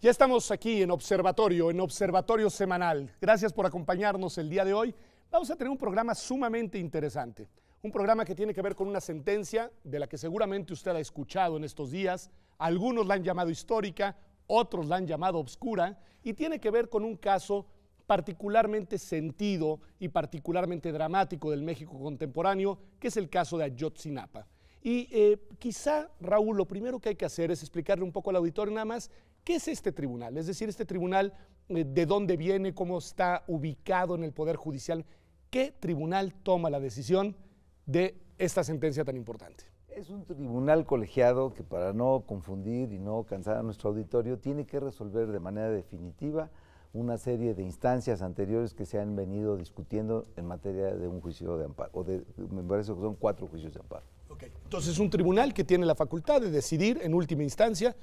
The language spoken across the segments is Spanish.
Ya estamos aquí en Observatorio Semanal. Gracias por acompañarnos el día de hoy. Vamos a tener un programa sumamente interesante. Un programa que tiene que ver con una sentencia de la que seguramente usted ha escuchado en estos días. Algunos la han llamado histórica, otros la han llamado obscura, y tiene que ver con un caso particularmente sentido y particularmente dramático del México contemporáneo, que es el caso de Ayotzinapa. Y quizá, Raúl, lo primero que hay que hacer es explicarle un poco al auditorio nada más qué es este tribunal, es decir, este tribunal, de dónde viene, cómo está ubicado en el Poder Judicial, qué tribunal toma la decisión de esta sentencia tan importante. Es un tribunal colegiado que, para no confundir y no cansar a nuestro auditorio, tiene que resolver de manera definitiva una serie de instancias anteriores que se han venido discutiendo en materia de un juicio de amparo, me parece que son 4 juicios de amparo. Okay. Entonces es un tribunal que tiene la facultad de decidir en última instancia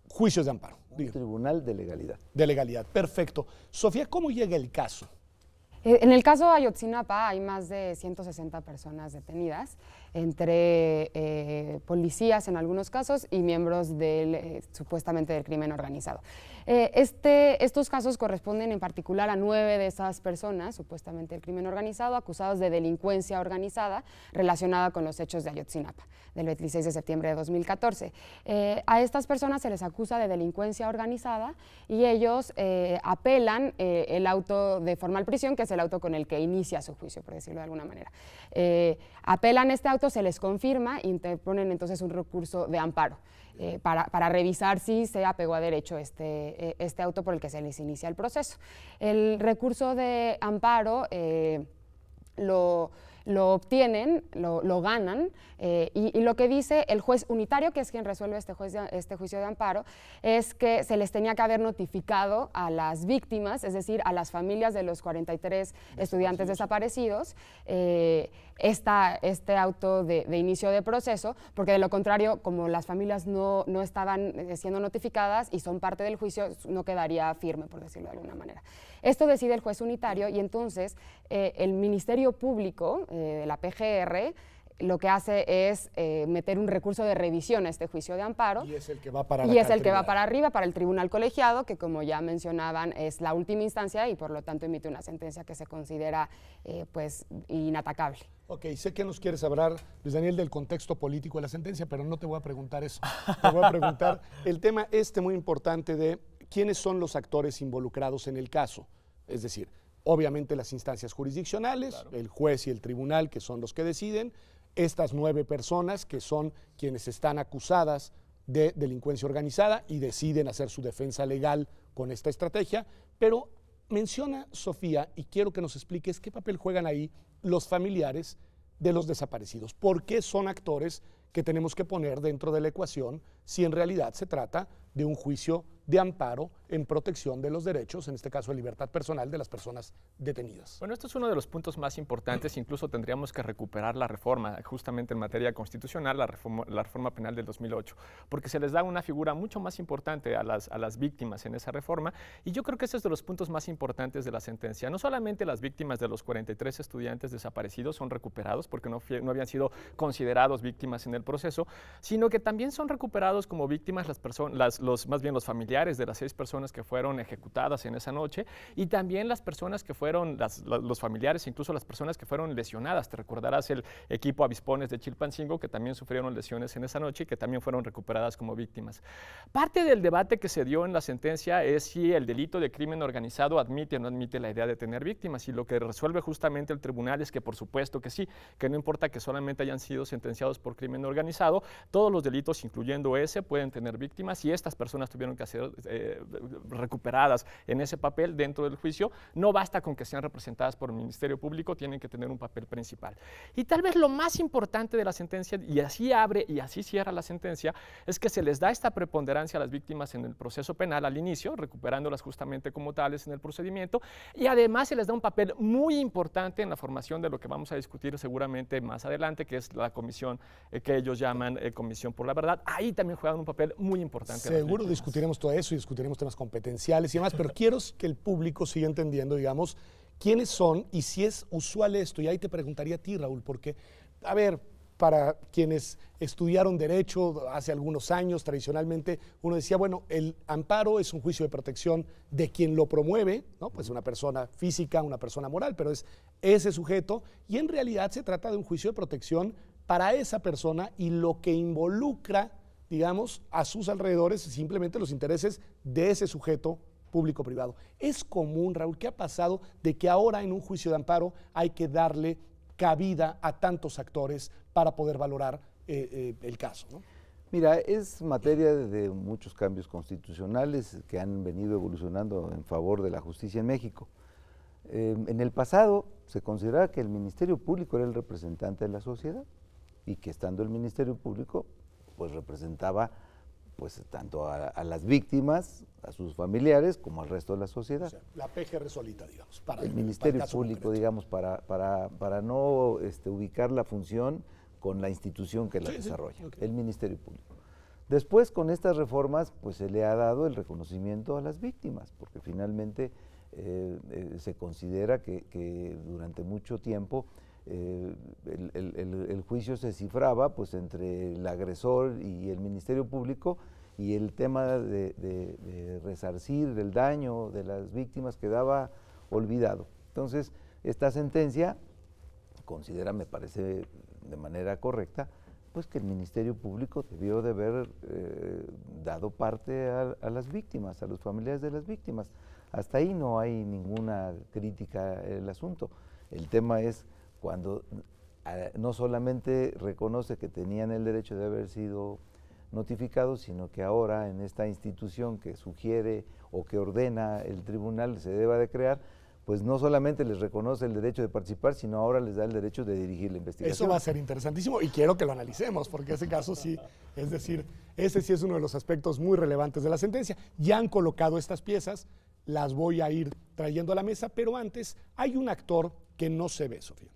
juicios de amparo. Un tribunal de legalidad. De legalidad, perfecto. Sofía, ¿cómo llega el caso? En el caso de Ayotzinapa hay más de 160 personas detenidas, entre policías en algunos casos y miembros supuestamente del crimen organizado. Estos casos corresponden en particular a 9 de esas personas, supuestamente del crimen organizado, acusados de delincuencia organizada relacionada con los hechos de Ayotzinapa, del 26 de septiembre de 2014. A estas personas se les acusa de delincuencia organizada y ellos apelan el auto de formal prisión, que es el auto con el que inicia su juicio, por decirlo de alguna manera. Apelan este auto, se les confirma e interponen entonces un recurso de amparo para revisar si se apegó a derecho este auto por el que se les inicia el proceso. El recurso de amparo lo obtienen, lo ganan, y lo que dice el juez unitario, que es quien resuelve este juicio de amparo, es que se les tenía que haber notificado a las víctimas, es decir, a las familias de los 43 estudiantes desaparecidos, este auto de inicio de proceso, porque de lo contrario, como las familias no estaban siendo notificadas y son parte del juicio, no quedaría firme, por decirlo de alguna manera. Esto decide el juez unitario y entonces el Ministerio Público de la PGR lo que hace es meter un recurso de revisión a este juicio de amparo. Y es el que va para arriba, para el tribunal colegiado, que como ya mencionaban es la última instancia y por lo tanto emite una sentencia que se considera pues inatacable. Ok, sé que nos quieres hablar, Luis Daniel, del contexto político de la sentencia, pero no te voy a preguntar eso. Te voy a preguntar el tema muy importante de quiénes son los actores involucrados en el caso. Es decir, obviamente las instancias jurisdiccionales, claro, el juez y el tribunal, que son los que deciden, estas 9 personas que son quienes están acusadas de delincuencia organizada y deciden hacer su defensa legal con esta estrategia, pero menciona, Sofía, y quiero que nos expliques qué papel juegan ahí los familiares de los desaparecidos. ¿Por qué son actores que tenemos que poner dentro de la ecuación si en realidad se trata de un juicio de amparo en protección de los derechos, en este caso de libertad personal de las personas detenidas? Bueno, esto es uno de los puntos más importantes, incluso tendríamos que recuperar la reforma, justamente en materia constitucional, la reforma penal del 2008, porque se les da una figura mucho más importante a las víctimas en esa reforma, y yo creo que ese es de los puntos más importantes de la sentencia. No solamente las víctimas de los 43 estudiantes desaparecidos son recuperados, porque no habían sido considerados víctimas en el proceso, sino que también son recuperados como víctimas más bien los familiares de las 6 personas que fueron ejecutadas en esa noche, y también las personas que fueron, los familiares, incluso las personas que fueron lesionadas. Te recordarás el equipo Avispones de Chilpancingo, que también sufrieron lesiones en esa noche y que también fueron recuperadas como víctimas. Parte del debate que se dio en la sentencia es si el delito de crimen organizado admite o no admite la idea de tener víctimas, y lo que resuelve justamente el tribunal es que por supuesto que sí, que no importa que solamente hayan sido sentenciados por crimen organizado, todos los delitos, incluyendo ese, pueden tener víctimas, y estas personas tuvieron que ser recuperadas en ese papel dentro del juicio. No basta con que sean representadas por el Ministerio Público, tienen que tener un papel principal. Y tal vez lo más importante de la sentencia, y así abre y así cierra la sentencia, es que se les da esta preponderancia a las víctimas en el proceso penal al inicio, recuperándolas justamente como tales en el procedimiento, y además se les da un papel muy importante en la formación de lo que vamos a discutir seguramente más adelante, que es la comisión que ellos llaman Comisión por la Verdad. Ahí también juegan un papel muy importante. Seguro discutiremos todo eso y discutiremos temas competenciales y demás, pero quiero que el público siga entendiendo, digamos, quiénes son y si es usual esto. Y ahí te preguntaría a ti, Raúl, porque, a ver, para quienes estudiaron derecho hace algunos años, tradicionalmente uno decía, bueno, el amparo es un juicio de protección de quien lo promueve, ¿no? Pues una persona física, una persona moral, pero es ese sujeto, y en realidad se trata de un juicio de protección para esa persona y lo que involucra, digamos, a sus alrededores simplemente los intereses de ese sujeto público-privado. Es común, Raúl, ¿qué ha pasado de que ahora en un juicio de amparo hay que darle cabida a tantos actores para poder valorar el caso, ¿no? Mira, es materia de muchos cambios constitucionales que han venido evolucionando en favor de la justicia en México. En el pasado se consideraba que el Ministerio Público era el representante de la sociedad y que estando el Ministerio Público, pues representaba pues tanto a las víctimas, a sus familiares, como al resto de la sociedad. O sea, la PGR solita, digamos. El Ministerio Público, digamos, para no ubicar la función con la institución que la desarrolla, sí, okay. El Ministerio Público. Después, con estas reformas, pues se le ha dado el reconocimiento a las víctimas, porque finalmente se considera que durante mucho tiempo el juicio se cifraba pues entre el agresor y el Ministerio Público, y el tema de resarcir el daño de las víctimas quedaba olvidado. Entonces, esta sentencia considera, me parece de manera correcta, pues que el Ministerio Público debió de haber dado parte a las víctimas, a los familiares de las víctimas. Hasta ahí no hay ninguna crítica al asunto. El tema es cuando no solamente reconoce que tenían el derecho de haber sido notificados, sino que ahora en esta institución que sugiere o que ordena el tribunal se deba de crear, pues no solamente les reconoce el derecho de participar, sino ahora les da el derecho de dirigir la investigación. Eso va a ser interesantísimo y quiero que lo analicemos, porque ese caso sí, es decir, ese sí es uno de los aspectos muy relevantes de la sentencia. Ya han colocado estas piezas, las voy a ir trayendo a la mesa, pero antes hay un actor que no se ve, Sofía.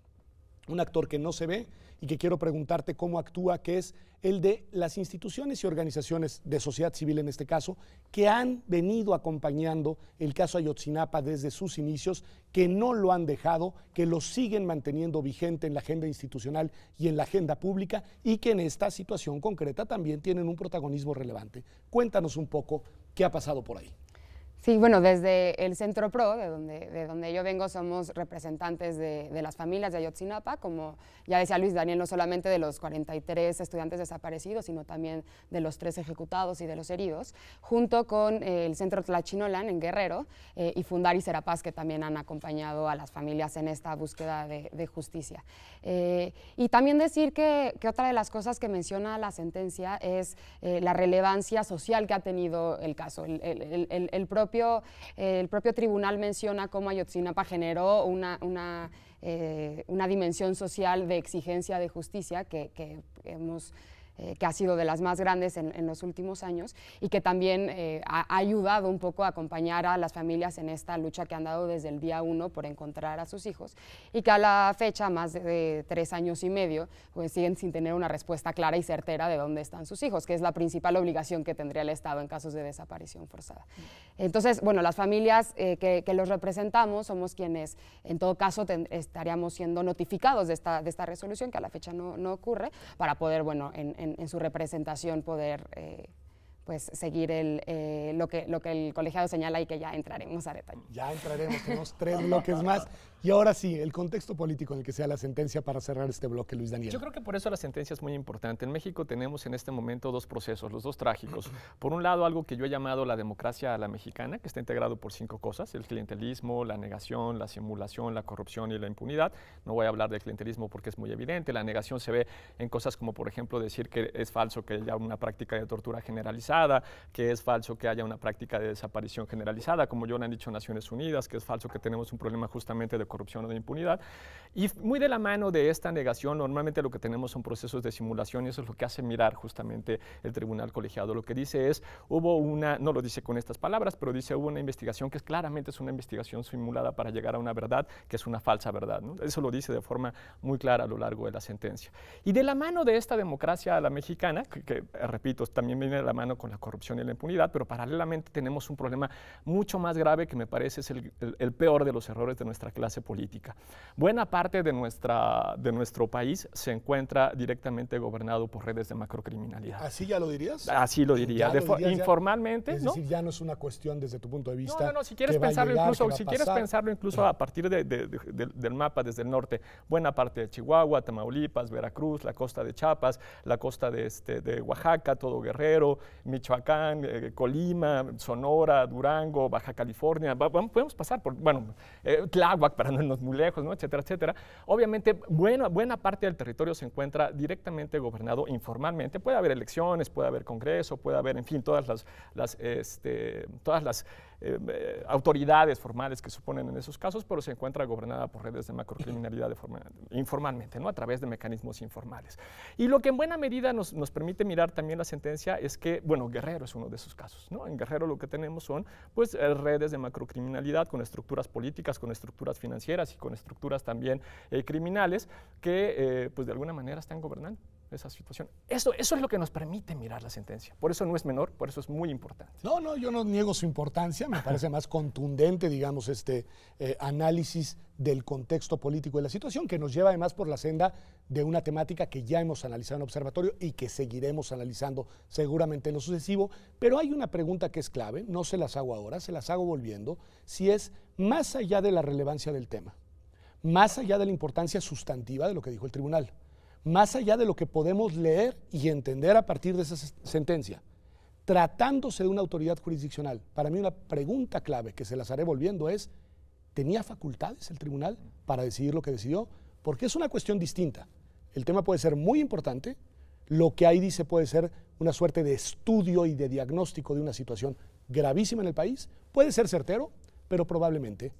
Un actor que no se ve y que quiero preguntarte cómo actúa, que es el de las instituciones y organizaciones de sociedad civil en este caso, que han venido acompañando el caso Ayotzinapa desde sus inicios, que no lo han dejado, que lo siguen manteniendo vigente en la agenda institucional y en la agenda pública, y que en esta situación concreta también tienen un protagonismo relevante. Cuéntanos un poco qué ha pasado por ahí. Sí, bueno, desde el Centro PRO, de donde yo vengo, somos representantes de las familias de Ayotzinapa, como ya decía Luis Daniel, no solamente de los 43 estudiantes desaparecidos, sino también de los 3 ejecutados y de los heridos, junto con el Centro Tlachinolan en Guerrero y Fundar y Serapaz, que también han acompañado a las familias en esta búsqueda de justicia. Y también decir que otra de las cosas que menciona la sentencia es la relevancia social que ha tenido el caso. El propio tribunal menciona cómo Ayotzinapa generó una dimensión social de exigencia de justicia que ha sido de las más grandes en los últimos años, y que también ha ayudado un poco a acompañar a las familias en esta lucha que han dado desde el día 1 por encontrar a sus hijos, y que a la fecha, más de 3 años y medio, pues siguen sin tener una respuesta clara y certera de dónde están sus hijos, que es la principal obligación que tendría el Estado en casos de desaparición forzada. Entonces, bueno, las familias que los representamos somos quienes, en todo caso, estaríamos siendo notificados de esta resolución, que a la fecha no ocurre, para poder, bueno, en su representación poder pues seguir lo que el colegiado señala, y que ya entraremos a detalle. Ya entraremos, tenemos 3 bloques más. Y ahora sí, el contexto político en el que sea la sentencia para cerrar este bloque, Luis Daniel. Yo creo que por eso la sentencia es muy importante. En México tenemos en este momento 2 procesos, los 2 trágicos. Por un lado, algo que yo he llamado la democracia a la mexicana, que está integrado por 5 cosas: el clientelismo, la negación, la simulación, la corrupción y la impunidad. No voy a hablar del clientelismo porque es muy evidente. La negación se ve en cosas como, por ejemplo, decir que es falso que haya una práctica de tortura generalizada, que es falso que haya una práctica de desaparición generalizada, como ya lo han dicho Naciones Unidas, que es falso que tenemos un problema justamente de corrupción o de impunidad. Y muy de la mano de esta negación, normalmente lo que tenemos son procesos de simulación, y eso es lo que hace mirar justamente el tribunal colegiado. Lo que dice es, no lo dice con estas palabras, pero dice, hubo una investigación que claramente es una investigación simulada para llegar a una verdad que es una falsa verdad, ¿no? Eso lo dice de forma muy clara a lo largo de la sentencia. Y de la mano de esta democracia a la mexicana, que repito, también viene de la mano con la corrupción y la impunidad, pero paralelamente tenemos un problema mucho más grave que me parece es el peor de los errores de nuestra clase clase política. Buena parte de nuestro país se encuentra directamente gobernado por redes de macrocriminalidad. ¿Así ya lo dirías? Así lo diría. Informalmente, es decir, ya no es una cuestión desde tu punto de vista. No, si quieres pensarlo incluso a partir del mapa desde el norte, buena parte de Chihuahua, Tamaulipas, Veracruz, la costa de Chiapas, la costa de Oaxaca, todo Guerrero, Michoacán, Colima, Sonora, Durango, Baja California, podemos pasar por, Tláhuac, para no irnos muy lejos, ¿no? Etcétera, etcétera. Obviamente, buena parte del territorio se encuentra directamente gobernado informalmente. Puede haber elecciones, puede haber congreso, puede haber, en fin, todas las autoridades formales que suponen en esos casos, pero se encuentra gobernada por redes de macrocriminalidad informalmente, ¿no? A través de mecanismos informales. Y lo que en buena medida nos permite mirar también la sentencia es que, Guerrero es uno de esos casos, ¿no? En Guerrero lo que tenemos son, redes de macrocriminalidad con estructuras políticas, con estructuras financieras y con estructuras también criminales que, de alguna manera están gobernando esa situación. Eso es lo que nos permite mirar la sentencia. Por eso no es menor, por eso es muy importante. No, yo no niego su importancia, me parece más contundente, digamos, análisis del contexto político de la situación, que nos lleva además por la senda de una temática que ya hemos analizado en Observatorio y que seguiremos analizando seguramente en lo sucesivo, pero hay una pregunta que es clave, no se las hago ahora, se las hago volviendo, si es más allá de la relevancia del tema, más allá de la importancia sustantiva de lo que dijo el tribunal, más allá de lo que podemos leer y entender a partir de esa sentencia, tratándose de una autoridad jurisdiccional, para mí una pregunta clave que se las haré volviendo es, ¿tenía facultades el tribunal para decidir lo que decidió? Porque es una cuestión distinta. El tema puede ser muy importante, lo que ahí dice puede ser una suerte de estudio y de diagnóstico de una situación gravísima en el país, puede ser certero, pero probablemente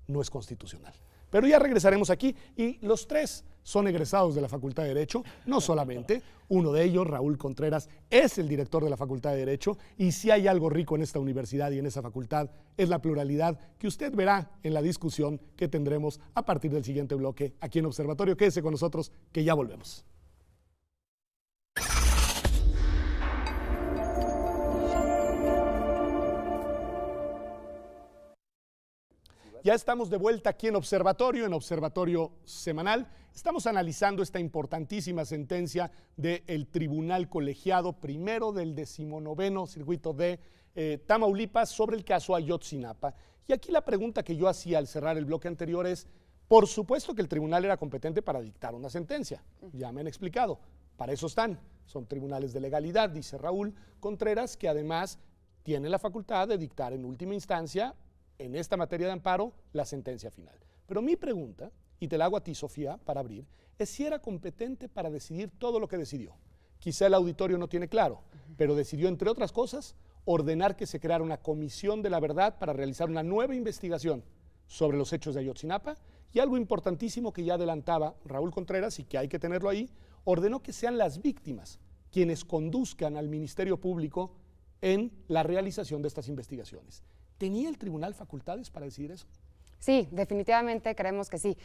no es constitucional. Pero ya regresaremos aquí y los tres son egresados de la Facultad de Derecho, no solamente, uno de ellos, Raúl Contreras, es el director de la Facultad de Derecho y si hay algo rico en esta universidad y en esa facultad es la pluralidad que usted verá en la discusión que tendremos a partir del siguiente bloque aquí en Observatorio. Quédese con nosotros que ya volvemos. Ya estamos de vuelta aquí en Observatorio Semanal. Estamos analizando esta importantísima sentencia del Tribunal Colegiado Primero del 19º Circuito de Tamaulipas sobre el caso Ayotzinapa. Y aquí la pregunta que yo hacía al cerrar el bloque anterior es, por supuesto que el tribunal era competente para dictar una sentencia, ya me han explicado, para eso están, son tribunales de legalidad, dice Raúl Contreras, que además tienen la facultad de dictar en última instancia en esta materia de amparo, la sentencia final. Pero mi pregunta, y te la hago a ti, Sofía, para abrir, es si era competente para decidir todo lo que decidió. Quizá el auditorio no tiene claro, pero decidió, entre otras cosas, ordenar que se creara una comisión de la verdad para realizar una nueva investigación sobre los hechos de Ayotzinapa y algo importantísimo que ya adelantaba Raúl Contreras y que hay que tenerlo ahí, ordenó que sean las víctimas quienes conduzcan al Ministerio Público en la realización de estas investigaciones. ¿Tenía el tribunal facultades para decidir eso? Sí, definitivamente creemos que sí.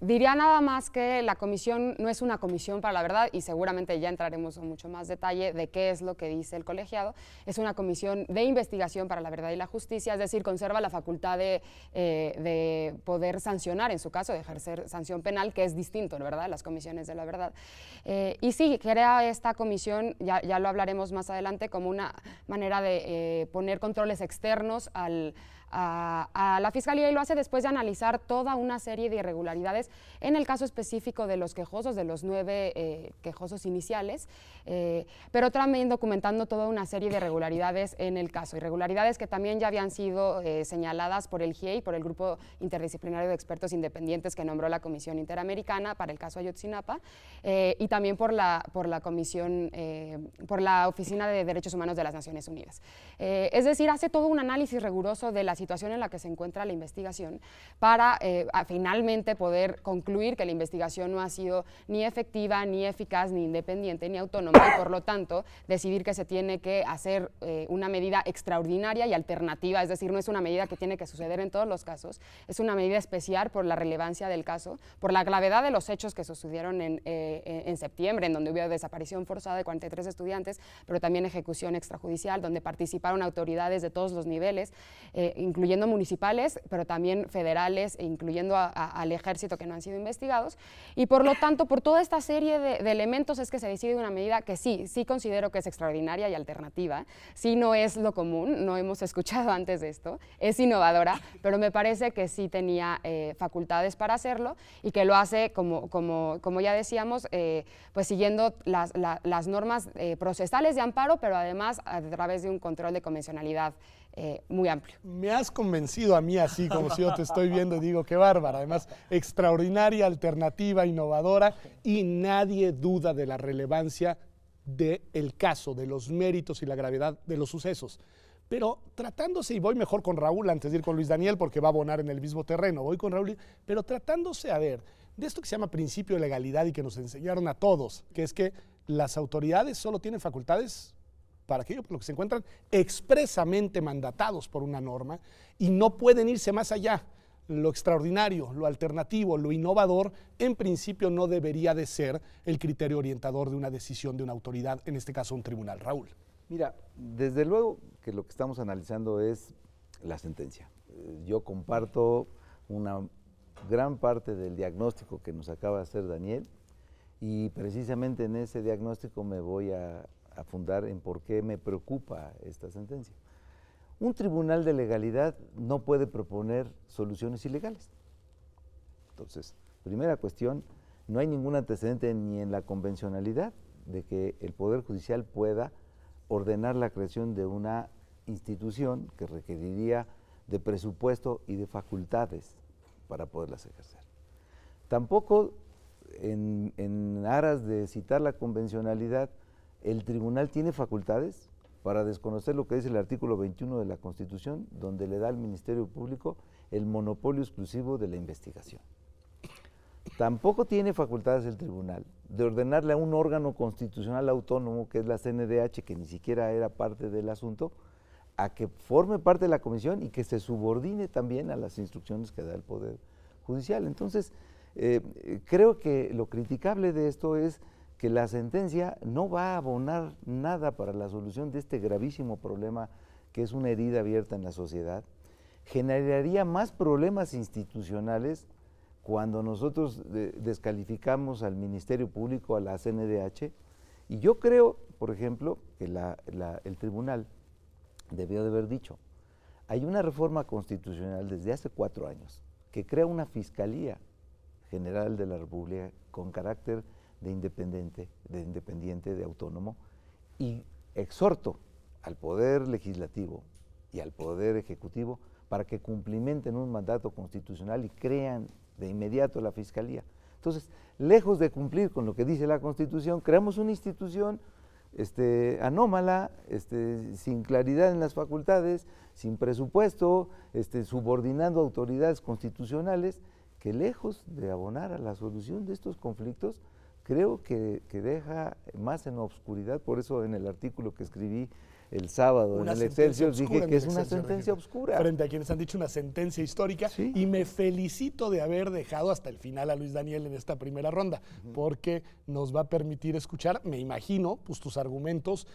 Diría nada más que la comisión no es una comisión para la verdad y seguramente ya entraremos en mucho más detalle de qué es lo que dice el colegiado. Es una comisión de investigación para la verdad y la justicia, es decir, conserva la facultad de poder sancionar, en su caso, de ejercer sanción penal, que es distinto, ¿verdad?, las comisiones de la verdad. Y sí, crea esta comisión, ya lo hablaremos más adelante, como una manera de poner controles externos a la Fiscalía y lo hace después de analizar toda una serie de irregularidades en el caso específico de los quejosos, de los 9 quejosos iniciales, pero también documentando toda una serie de irregularidades en el caso, irregularidades que también ya habían sido señaladas por el GIEI, por el Grupo Interdisciplinario de Expertos Independientes que nombró la Comisión Interamericana para el caso Ayotzinapa y también por la Comisión, por la Oficina de Derechos Humanos de las Naciones Unidas. Es decir, hace todo un análisis riguroso de la situación en la que se encuentra la investigación para finalmente poder concluir que la investigación no ha sido ni efectiva, ni eficaz, ni independiente, ni autónoma y por lo tanto decidir que se tiene que hacer una medida extraordinaria y alternativa, es decir, no es una medida que tiene que suceder en todos los casos, es una medida especial por la relevancia del caso, por la gravedad de los hechos que sucedieron en septiembre, en donde hubo desaparición forzada de 43 estudiantes, pero también ejecución extrajudicial, donde participaron autoridades de todos los niveles, incluyendo municipales, pero también federales, incluyendo al ejército que no han sido investigados, y por lo tanto, por toda esta serie de elementos es que se decide una medida que sí considero que es extraordinaria y alternativa, sí no es lo común, no hemos escuchado antes de esto, es innovadora, pero me parece que sí tenía facultades para hacerlo y que lo hace, como ya decíamos, pues siguiendo las normas procesales de amparo, pero además a través de un control de convencionalidad muy amplio. Me has convencido a mí así, como si yo te estoy viendo y digo, qué bárbara. Además, extraordinaria, alternativa, innovadora, y nadie duda de la relevancia del caso, de los méritos y la gravedad de los sucesos. Pero tratándose, y voy mejor con Raúl antes de ir con Luis Daniel porque va a abonar en el mismo terreno, voy con Raúl, pero tratándose, a ver, de esto que se llama principio de legalidad y que nos enseñaron a todos, que es que las autoridades solo tienen facultades para aquello por lo que se encuentran expresamente mandatados por una norma y no pueden irse más allá. Lo extraordinario, lo alternativo, lo innovador, en principio no debería de ser el criterio orientador de una decisión de una autoridad, en este caso un tribunal. Raúl. Mira, desde luego que lo que estamos analizando es la sentencia. Yo comparto una gran parte del diagnóstico que nos acaba de hacer Daniel y precisamente en ese diagnóstico me voy a fundar en por qué me preocupa esta sentencia. Un tribunal de legalidad no puede proponer soluciones ilegales. Entonces, primera cuestión, no hay ningún antecedente ni en la convencionalidad de que el Poder Judicial pueda ordenar la creación de una institución que requeriría de presupuesto y de facultades para poderlas ejercer. Tampoco, en aras de citar la convencionalidad, el tribunal tiene facultades para desconocer lo que dice el artículo 21 de la Constitución, donde le da al Ministerio Público el monopolio exclusivo de la investigación. Tampoco tiene facultades el tribunal de ordenarle a un órgano constitucional autónomo, que es la CNDH, que ni siquiera era parte del asunto, a que forme parte de la comisión y que se subordine también a las instrucciones que da el Poder Judicial. Entonces, creo que lo criticable de esto es que la sentencia no va a abonar nada para la solución de este gravísimo problema que es una herida abierta en la sociedad, generaría más problemas institucionales cuando nosotros descalificamos al Ministerio Público, a la CNDH, y yo creo, por ejemplo, que el tribunal debió de haber dicho, hay una reforma constitucional desde hace 4 años que crea una Fiscalía General de la República con carácter de independiente, de autónomo, y exhorto al Poder Legislativo y al Poder Ejecutivo para que cumplimenten un mandato constitucional y crean de inmediato la Fiscalía. Entonces, lejos de cumplir con lo que dice la Constitución, creamos una institución anómala, sin claridad en las facultades, sin presupuesto, subordinando autoridades constitucionales, que lejos de abonar a la solución de estos conflictos, creo que deja más en obscuridad. Por eso en el artículo que escribí el sábado en el Excelsior dije que es una sentencia oscura. Frente a quienes han dicho una sentencia histórica, ¿sí? Y me felicito de haber dejado hasta el final a Luis Daniel en esta primera ronda, porque nos va a permitir escuchar, me imagino, pues tus argumentos,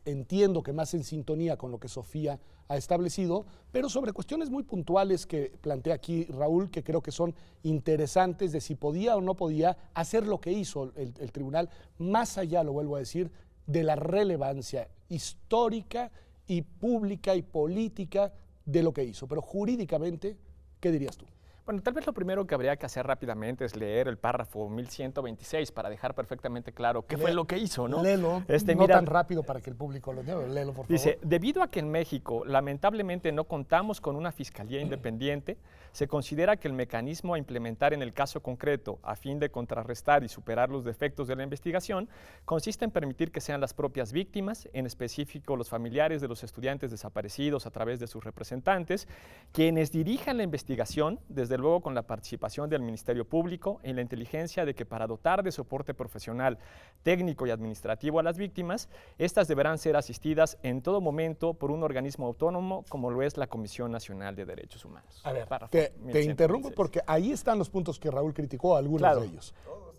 entiendo que más en sintonía con lo que Sofía ha establecido, pero sobre cuestiones muy puntuales que plantea aquí Raúl, que creo que son interesantes de si podía o no podía hacer lo que hizo el tribunal, más allá, lo vuelvo a decir, de la relevancia histórica y pública y política de lo que hizo. Pero jurídicamente, ¿qué dirías tú? Bueno, tal vez lo primero que habría que hacer rápidamente es leer el párrafo 1126 para dejar perfectamente claro qué fue lo que hizo, ¿no? Léelo, no tan rápido para que el público lo lea, léelo por favor. Dice, debido a que en México lamentablemente no contamos con una fiscalía independiente, se considera que el mecanismo a implementar en el caso concreto a fin de contrarrestar y superar los defectos de la investigación consiste en permitir que sean las propias víctimas, en específico los familiares de los estudiantes desaparecidos a través de sus representantes, quienes dirijan la investigación, desde luego con la participación del Ministerio Público y la inteligencia de que para dotar de soporte profesional, técnico y administrativo a las víctimas, estas deberán ser asistidas en todo momento por un organismo autónomo como lo es la Comisión Nacional de Derechos Humanos. A ver, te interrumpo porque ahí están los puntos que Raúl criticó, algunos de ellos.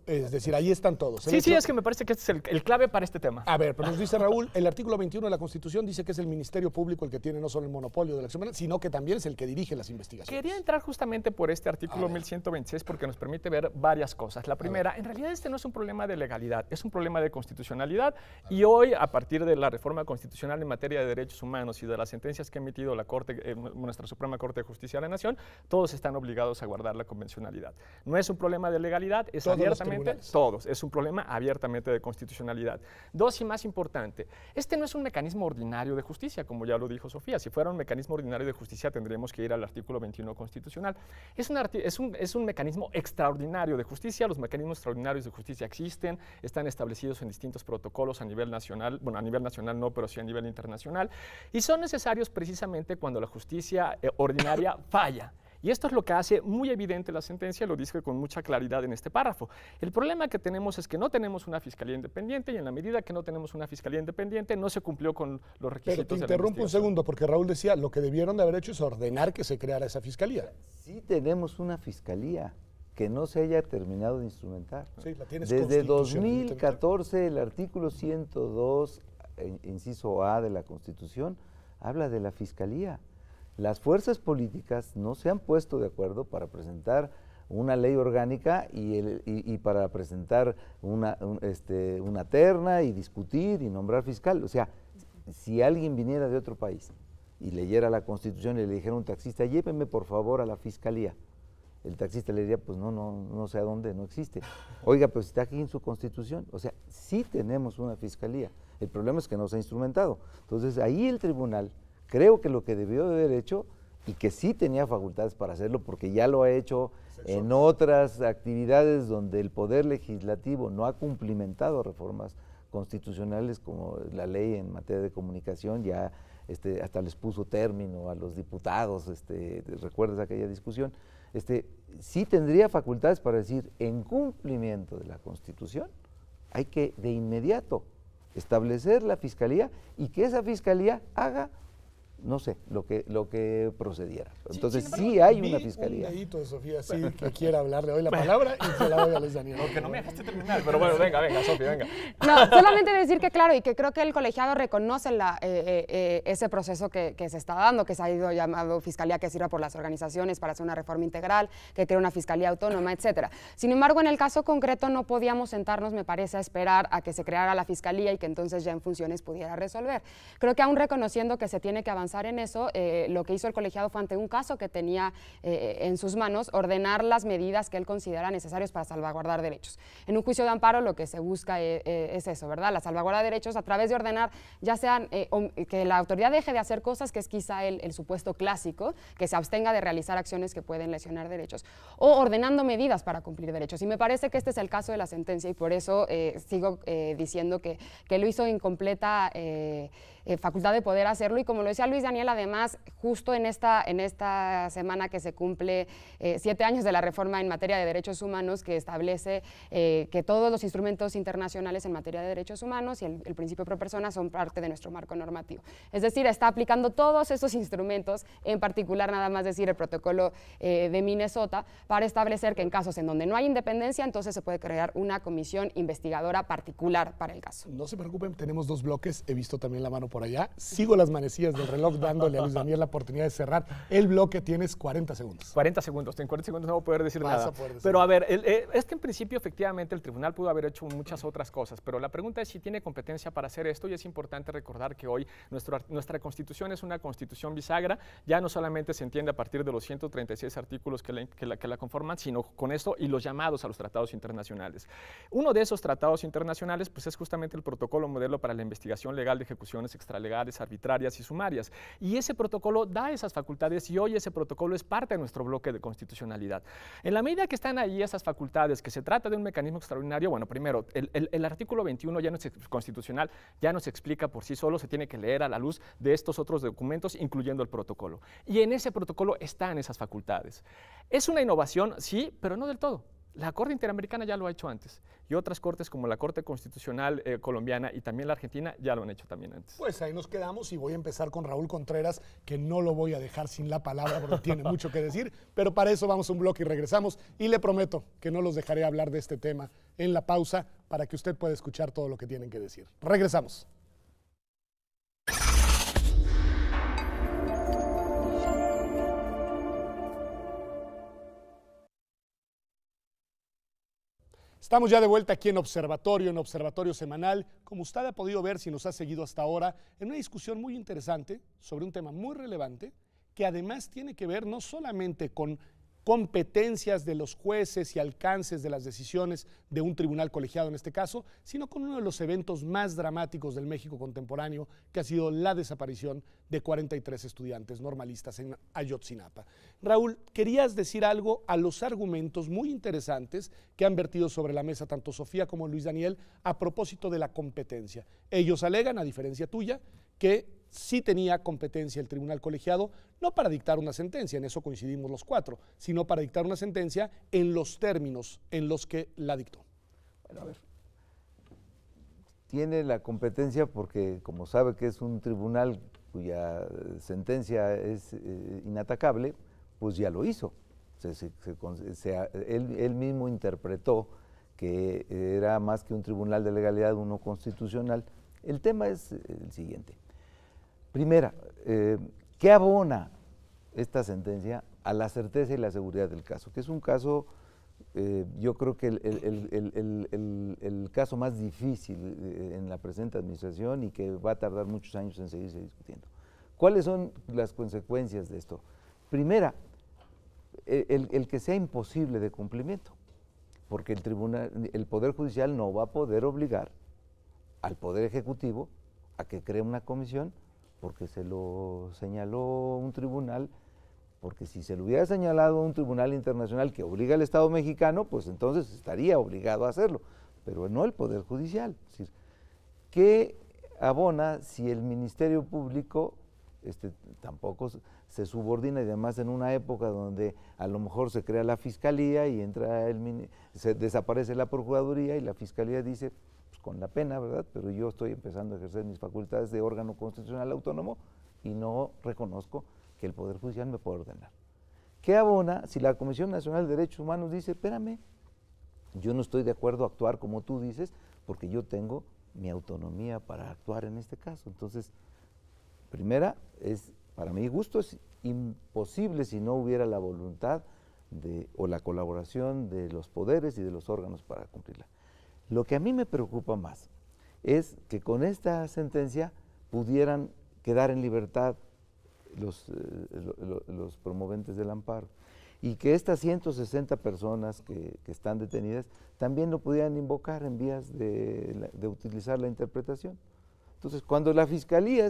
Es decir, ahí están todos. Sí, es que me parece que este es el clave para este tema. A ver, pero nos dice Raúl, el artículo 21 de la Constitución dice que es el Ministerio Público el que tiene no solo el monopolio de la acción penal, sino que también es el que dirige las investigaciones. Quería entrar justamente por este artículo 1126 porque nos permite ver varias cosas. La primera, en realidad este no es un problema de legalidad, es un problema de constitucionalidad y hoy, a partir de la reforma constitucional en materia de derechos humanos y de las sentencias que ha emitido la Corte, nuestra Suprema Corte de Justicia de la Nación, todos están obligados a guardar la convencionalidad. No es un problema de legalidad, es abiertamente, todos, es un problema abiertamente de constitucionalidad. Dos, y más importante, este no es un mecanismo ordinario de justicia, como ya lo dijo Sofía. Si fuera un mecanismo ordinario de justicia, tendríamos que ir al artículo 21 constitucional. Es un mecanismo extraordinario de justicia. Los mecanismos extraordinarios de justicia existen, están establecidos en distintos protocolos a nivel nacional, bueno, a nivel nacional no, pero sí a nivel internacional, y son necesarios precisamente cuando la justicia ordinaria falla. Y esto es lo que hace muy evidente la sentencia, lo dice con mucha claridad en este párrafo. El problema que tenemos es que no tenemos una fiscalía independiente y en la medida que no tenemos una fiscalía independiente no se cumplió con los requisitos. Pero te interrumpo un segundo porque Raúl decía, lo que debieron de haber hecho es ordenar que se creara esa fiscalía. Sí tenemos una fiscalía que no se haya terminado de instrumentar. Sí, la tienes desde 2014 el artículo 102, inciso A de la Constitución, habla de la fiscalía. Las fuerzas políticas no se han puesto de acuerdo para presentar una ley orgánica y para presentar una terna y discutir y nombrar fiscal. O sea, si alguien viniera de otro país y leyera la Constitución y le dijera a un taxista, lléveme por favor a la fiscalía, el taxista le diría, pues no sé a dónde, no existe. Oiga, pues está aquí en su Constitución. O sea, sí tenemos una fiscalía. El problema es que no se ha instrumentado. Entonces, ahí el tribunal, creo que lo que debió de haber hecho, y que sí tenía facultades para hacerlo, porque ya lo ha hecho en otras actividades donde el Poder Legislativo no ha cumplimentado reformas constitucionales, como la ley en materia de comunicación, ya hasta les puso término a los diputados, ¿recuerdas aquella discusión? Sí tendría facultades para decir, en cumplimiento de la Constitución, hay que de inmediato establecer la fiscalía y que esa fiscalía haga, no sé, lo que procediera. Entonces sí hay una fiscalía. Un dedito de Sofía, sí, que quiera hablar, le doy la palabra y se la doy a Luis Daniel. Porque no me dejaste terminar, pero bueno, venga, Sofía, venga. No, solamente decir que claro, y que creo que el colegiado reconoce ese proceso que se está dando, que se ha ido llamado fiscalía que sirva por las organizaciones para hacer una reforma integral, que crea una fiscalía autónoma, etcétera. Sin embargo, en el caso concreto no podíamos sentarnos, me parece, a esperar a que se creara la fiscalía y que entonces ya en funciones pudiera resolver. Creo que aún reconociendo que se tiene que avanzar en eso, lo que hizo el colegiado fue ante un caso que tenía en sus manos, ordenar las medidas que él considera necesarias para salvaguardar derechos. En un juicio de amparo lo que se busca es eso, ¿verdad? La salvaguarda de derechos a través de ordenar, ya sean que la autoridad deje de hacer cosas, que es quizá el supuesto clásico, que se abstenga de realizar acciones que pueden lesionar derechos, o ordenando medidas para cumplir derechos. Y me parece que este es el caso de la sentencia y por eso sigo diciendo que lo hizo incompleta facultad de poder hacerlo, y como lo decía Luis Daniel, además, justo en esta semana que se cumple 7 años de la reforma en materia de derechos humanos, que establece que todos los instrumentos internacionales en materia de derechos humanos y el principio pro persona son parte de nuestro marco normativo. Es decir, está aplicando todos esos instrumentos, en particular nada más decir el protocolo de Minnesota, para establecer que en casos en donde no hay independencia, entonces se puede crear una comisión investigadora particular para el caso. No se preocupen, tenemos 2 bloques, he visto también la mano por allá, sigo las manecillas del reloj dándole a Luis Daniel la oportunidad de cerrar el bloque. Tienes 40 segundos. 40 segundos, en 40 segundos no voy a poder decir nada. Decir. Pero a ver, es que en principio efectivamente el tribunal pudo haber hecho muchas otras cosas, pero la pregunta es si tiene competencia para hacer esto, y es importante recordar que hoy nuestra Constitución es una Constitución bisagra, ya no solamente se entiende a partir de los 136 artículos que la conforman, sino con esto y los llamados a los tratados internacionales. Uno de esos tratados internacionales pues es justamente el protocolo modelo para la investigación legal de ejecuciones extralegales, arbitrarias y sumarias, y ese protocolo da esas facultades, y hoy ese protocolo es parte de nuestro bloque de constitucionalidad. En la medida que están ahí esas facultades, que se trata de un mecanismo extraordinario, bueno, primero, el artículo 21 ya no es constitucional, ya no se explica por sí solo, se tiene que leer a la luz de estos otros documentos, incluyendo el protocolo. Y en ese protocolo están esas facultades. Es una innovación, sí, pero no del todo. La Corte Interamericana ya lo ha hecho antes y otras cortes como la Corte Constitucional colombiana y también la Argentina ya lo han hecho también antes. Pues ahí nos quedamos y voy a empezar con Raúl Contreras, que no lo voy a dejar sin la palabra porque tiene mucho que decir, pero para eso vamos a un bloque y regresamos y le prometo que no los dejaré hablar de este tema en la pausa para que usted pueda escuchar todo lo que tienen que decir. Regresamos. Estamos ya de vuelta aquí en Observatorio Semanal. Como usted ha podido ver si nos ha seguido hasta ahora, en una discusión muy interesante sobre un tema muy relevante que además tiene que ver no solamente con competencias de los jueces y alcances de las decisiones de un tribunal colegiado en este caso, sino con uno de los eventos más dramáticos del México contemporáneo, que ha sido la desaparición de 43 estudiantes normalistas en Ayotzinapa. Raúl, querías decir algo a los argumentos muy interesantes que han vertido sobre la mesa tanto Sofía como Luis Daniel a propósito de la competencia. Ellos alegan, a diferencia tuya, que sí tenía competencia el tribunal colegiado, no para dictar una sentencia, en eso coincidimos los cuatro, sino para dictar una sentencia en los términos en los que la dictó. Bueno, a ver, tiene la competencia porque, como sabe que es un tribunal cuya sentencia es inatacable, pues ya lo hizo. Él mismo interpretó que era más que un tribunal de legalidad, uno constitucional. El tema es el siguiente. Primera, ¿qué abona esta sentencia a la certeza y la seguridad del caso? Que es un caso, yo creo que el caso más difícil en la presente administración y que va a tardar muchos años en seguirse discutiendo. ¿Cuáles son las consecuencias de esto? Primera, el que sea imposible de cumplimiento, porque el Poder Judicial no va a poder obligar al Poder Ejecutivo a que cree una comisión porque se lo señaló un tribunal, porque si se lo hubiera señalado un tribunal internacional que obliga al Estado mexicano, pues entonces estaría obligado a hacerlo, pero no el Poder Judicial. Es decir, ¿qué abona si el Ministerio Público tampoco se subordina, y además en una época donde a lo mejor se crea la Fiscalía y se desaparece la Procuraduría y la Fiscalía dice, con la pena, ¿verdad? Pero yo estoy empezando a ejercer mis facultades de órgano constitucional autónomo y no reconozco que el Poder Judicial me pueda ordenar. ¿Qué abona si la Comisión Nacional de Derechos Humanos dice, espérame, yo no estoy de acuerdo a actuar como tú dices, porque yo tengo mi autonomía para actuar en este caso? Entonces, primera, para mi gusto es imposible si no hubiera la voluntad o la colaboración de los poderes y de los órganos para cumplirla. Lo que a mí me preocupa más es que con esta sentencia pudieran quedar en libertad los promoventes del amparo y que estas 160 personas que están detenidas también lo pudieran invocar en vías de utilizar la interpretación. Entonces, cuando la Fiscalía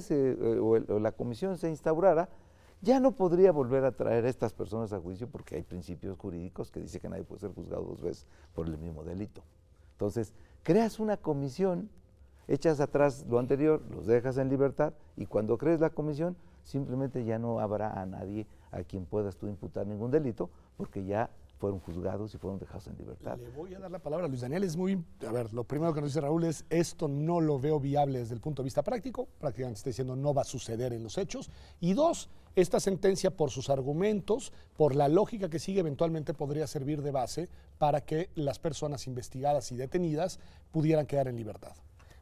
o la Comisión se instaurara, ya no podría volver a traer a estas personas a juicio porque hay principios jurídicos que dicen que nadie puede ser juzgado dos veces por el mismo delito. Entonces, creas una comisión, echas atrás lo anterior, los dejas en libertad y cuando crees la comisión, simplemente ya no habrá a nadie a quien puedas tú imputar ningún delito porque ya fueron juzgados y fueron dejados en libertad. Le voy a dar la palabra a Luis Daniel. A ver, lo primero que nos dice Raúl es, esto no lo veo viable desde el punto de vista práctico, prácticamente está diciendo no va a suceder en los hechos. Y dos, esta sentencia por sus argumentos, por la lógica que sigue, eventualmente podría servir de base para que las personas investigadas y detenidas pudieran quedar en libertad.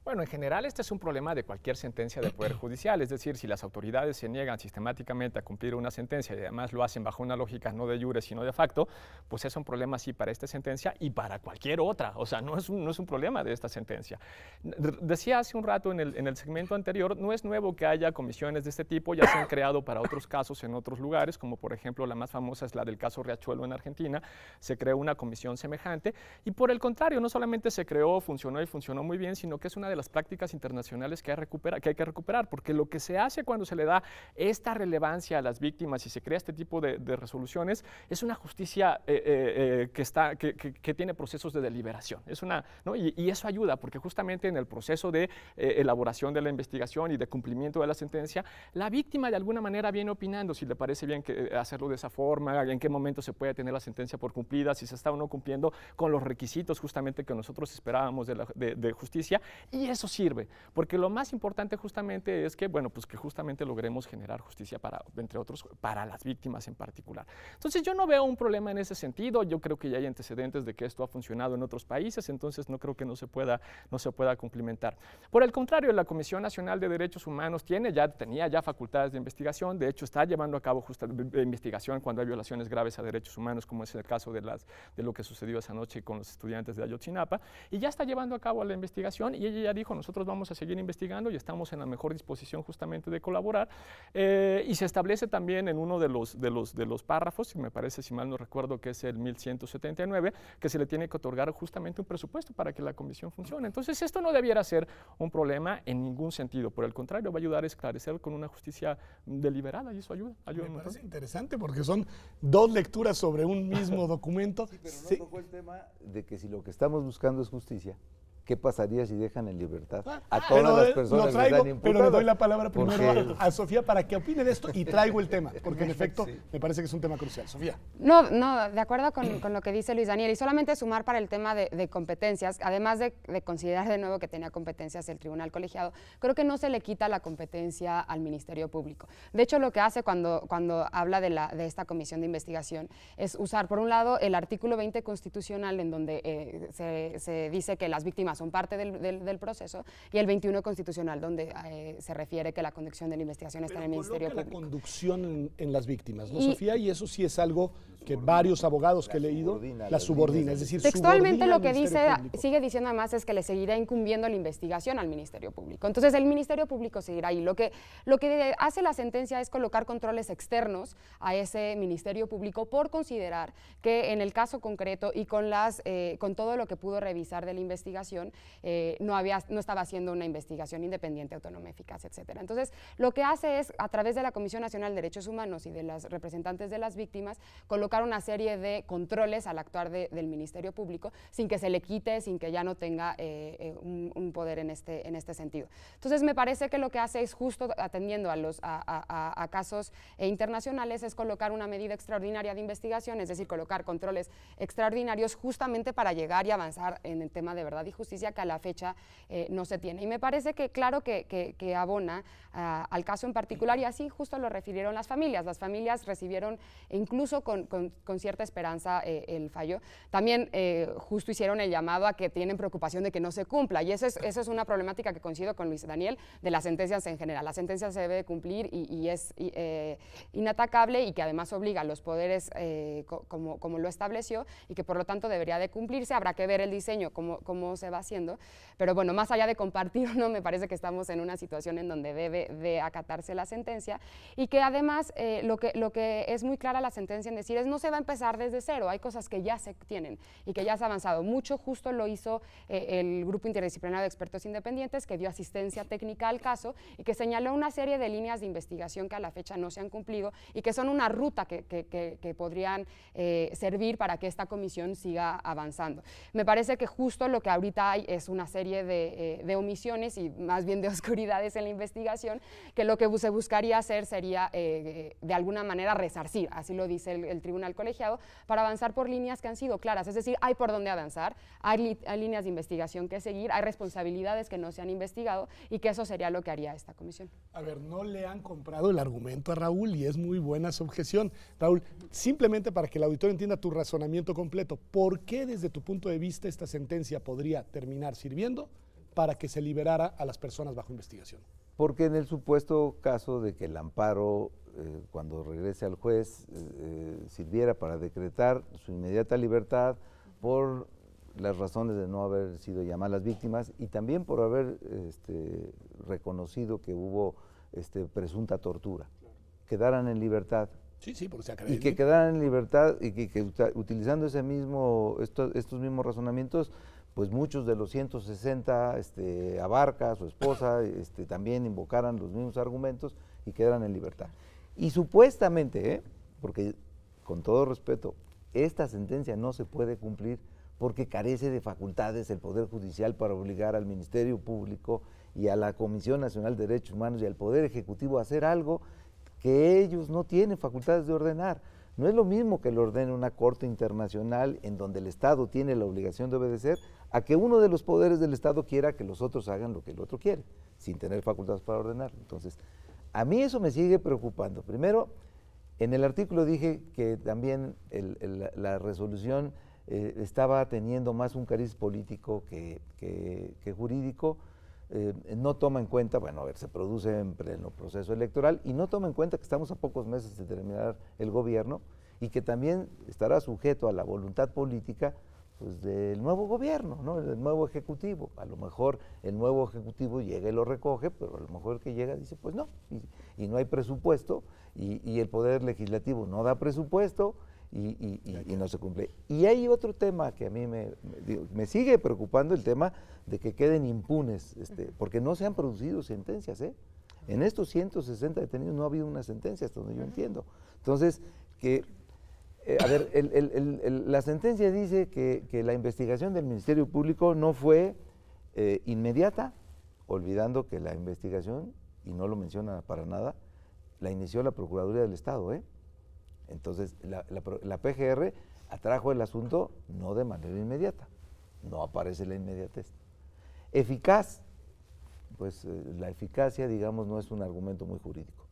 Bueno, en general este es un problema de cualquier sentencia del Poder Judicial, es decir, si las autoridades se niegan sistemáticamente a cumplir una sentencia y además lo hacen bajo una lógica no de jure sino de facto, pues es un problema sí para esta sentencia y para cualquier otra, o sea, no es un problema de esta sentencia. Decía hace un rato en el segmento anterior, no es nuevo que haya comisiones de este tipo, ya se han creado para otros casos en otros lugares, como por ejemplo la más famosa es la del caso Riachuelo en Argentina, se creó una comisión semejante y por el contrario, no solamente se creó, funcionó y funcionó muy bien, sino que es una de de las prácticas internacionales que hay que recuperar, porque lo que se hace cuando se le da esta relevancia a las víctimas y se crea este tipo de resoluciones es una justicia que tiene procesos de deliberación. ¿No? Y eso ayuda, porque justamente en el proceso de elaboración de la investigación y de cumplimiento de la sentencia, la víctima de alguna manera viene opinando si le parece bien hacerlo de esa forma, en qué momento se puede tener la sentencia por cumplida, si se está o no cumpliendo con los requisitos justamente que nosotros esperábamos de justicia, y eso sirve, porque lo más importante justamente es que, bueno, pues que justamente logremos generar justicia entre otros, para las víctimas en particular. Entonces yo no veo un problema en ese sentido, yo creo que ya hay antecedentes de que esto ha funcionado en otros países, entonces no creo que no se pueda cumplimentar. Por el contrario, la Comisión Nacional de Derechos Humanos tenía ya facultades de investigación, de hecho está llevando a cabo investigación cuando hay violaciones graves a derechos humanos, como es el caso de lo que sucedió esa noche con los estudiantes de Ayotzinapa, y ya está llevando a cabo la investigación, y ella ya dijo, nosotros vamos a seguir investigando y estamos en la mejor disposición justamente de colaborar, y se establece también en uno de los párrafos, me parece, si mal no recuerdo, que es el 1179, que se le tiene que otorgar justamente un presupuesto para que la comisión funcione. Entonces esto no debiera ser un problema en ningún sentido, por el contrario, va a ayudar a esclarecer con una justicia deliberada, y eso ayuda Me parece interesante, porque son dos lecturas sobre un mismo documento. Sí, pero no tocó el tema de que si lo que estamos buscando es justicia, ¿qué pasaría si dejan en libertad a todas las personas que están imputadas? Pero le doy la palabra primero a Sofía para que opine de esto, y traigo el tema, porque en efecto me parece que es un tema crucial. Sofía. No, de acuerdo con lo que dice Luis Daniel, y solamente sumar para el tema de competencias, además de considerar de nuevo que tenía competencias el tribunal colegiado, creo que no se le quita la competencia al Ministerio Público. De hecho, lo que hace cuando habla de esta comisión de investigación es usar, por un lado, el artículo 20 constitucional, en donde se dice que las víctimas son parte del proceso, y el 21 constitucional, donde se refiere que la conducción de la investigación está en el Ministerio Público. La conducción en las víctimas, ¿no, Sofía? Y eso sí es algo que varios abogados que he leído la subordina, es decir, textualmente lo que dice, sigue diciendo además, es que le seguirá incumbiendo la investigación al Ministerio Público. Entonces el Ministerio Público seguirá ahí. Lo que hace la sentencia es colocar controles externos a ese Ministerio Público, por considerar que en el caso concreto y con todo lo que pudo revisar de la investigación, no estaba haciendo una investigación independiente, autónoma, eficaz, etcétera. Entonces lo que hace es, a través de la Comisión Nacional de Derechos Humanos y de las representantes de las víctimas, colocar una serie de controles al actuar del Ministerio Público, sin que se le quite, sin que ya no tenga un poder en este sentido. Entonces me parece que lo que hace es, justo atendiendo a casos internacionales, es colocar una medida extraordinaria de investigación, es decir, colocar controles extraordinarios justamente para llegar y avanzar en el tema de verdad y justicia, que a la fecha no se tiene. Y me parece que claro que abona al caso en particular, y así justo lo refirieron las familias. Las familias recibieron incluso con cierta esperanza el fallo. También justo hicieron el llamado a que tienen preocupación de que no se cumpla, y esa es una problemática que coincido con Luis Daniel, de las sentencias en general. La sentencia se debe de cumplir y es inatacable, y que además obliga a los poderes como lo estableció, y que por lo tanto debería de cumplirse. Habrá que ver el diseño, cómo se va haciendo, pero bueno, más allá de compartir o no, me parece que estamos en una situación en donde debe de acatarse la sentencia, y que además lo que es muy clara la sentencia en decir es: no se va a empezar desde cero, hay cosas que ya se tienen y que ya se ha avanzado mucho. Justo lo hizo el Grupo Interdisciplinario de Expertos Independientes, que dio asistencia técnica al caso y que señaló una serie de líneas de investigación que a la fecha no se han cumplido y que son una ruta que podrían servir para que esta comisión siga avanzando. Me parece que justo lo que ahorita hay es una serie de omisiones y más bien de oscuridades en la investigación, que lo que se buscaría hacer sería de alguna manera resarcir, así lo dice el tribunal colegiado, para avanzar por líneas que han sido claras. Es decir, hay por dónde avanzar, hay líneas de investigación que seguir, hay responsabilidades que no se han investigado, y que eso sería lo que haría esta comisión. A ver, no le han comprado el argumento a Raúl, y es muy buena su objeción. Raúl, simplemente para que el auditorio entienda tu razonamiento completo, ¿por qué desde tu punto de vista esta sentencia podría terminar sirviendo para que se liberara a las personas bajo investigación? Porque en el supuesto caso de que el amparo, cuando regrese al juez, sirviera para decretar su inmediata libertad por las razones de no haber sido llamadas las víctimas, y también por haber reconocido que hubo presunta tortura, quedaran en libertad. Sí, porque se acredita. Y que quedaran en libertad, y que utilizando estos mismos razonamientos pues muchos de los 160 Abarca, su esposa, también invocaran los mismos argumentos y quedaran en libertad. Y supuestamente, porque con todo respeto, esta sentencia no se puede cumplir porque carece de facultades el Poder Judicial para obligar al Ministerio Público y a la Comisión Nacional de Derechos Humanos y al Poder Ejecutivo a hacer algo que ellos no tienen facultades de ordenar. No es lo mismo que lo ordene una corte internacional en donde el Estado tiene la obligación de obedecer a que uno de los poderes del Estado quiera que los otros hagan lo que el otro quiere, sin tener facultades para ordenar. Entonces, a mí eso me sigue preocupando. Primero, en el artículo dije que también la resolución estaba teniendo más un cariz político que jurídico. No toma en cuenta, bueno, a ver, se produce en pleno proceso electoral y no toma en cuenta que estamos a pocos meses de terminar el gobierno y que también estará sujeto a la voluntad política pues, del nuevo gobierno, ¿no? Del nuevo ejecutivo. A lo mejor el nuevo ejecutivo llega y lo recoge, pero a lo mejor el que llega dice, pues no, y no hay presupuesto y el Poder Legislativo no da presupuesto y no se cumple. Y hay otro tema que a mí me sigue preocupando, el tema de que queden impunes, porque no se han producido sentencias, En estos 160 detenidos no ha habido una sentencia, hasta donde yo entiendo. Entonces, a ver, la sentencia dice que la investigación del Ministerio Público no fue inmediata, olvidando que la investigación, y no lo menciona para nada, la inició la Procuraduría del Estado, Entonces, la PGR atrajo el asunto no de manera inmediata, no aparece la inmediatez. Eficaz, pues la eficacia, digamos, no es un argumento muy jurídico,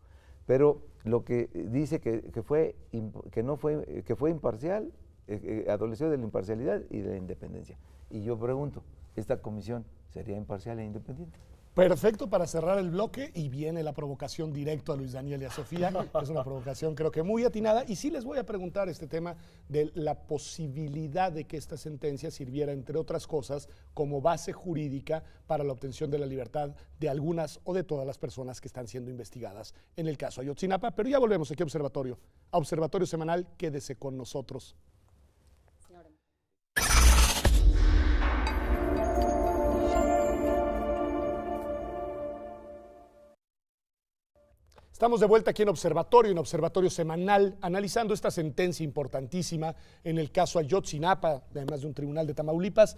pero lo que dice que fue imparcial, adoleció de la imparcialidad y de la independencia. Y yo pregunto, ¿esta comisión sería imparcial e independiente? Perfecto para cerrar el bloque y viene la provocación directo a Luis Daniel y a Sofía. Es una provocación creo que muy atinada y sí les voy a preguntar este tema de la posibilidad de que esta sentencia sirviera, entre otras cosas, como base jurídica para la obtención de la libertad de algunas o de todas las personas que están siendo investigadas en el caso Ayotzinapa. Pero ya volvemos aquí a Observatorio. A Observatorio Semanal, quédese con nosotros. Estamos de vuelta aquí en Observatorio Semanal, analizando esta sentencia importantísima en el caso Ayotzinapa, además de un tribunal de Tamaulipas.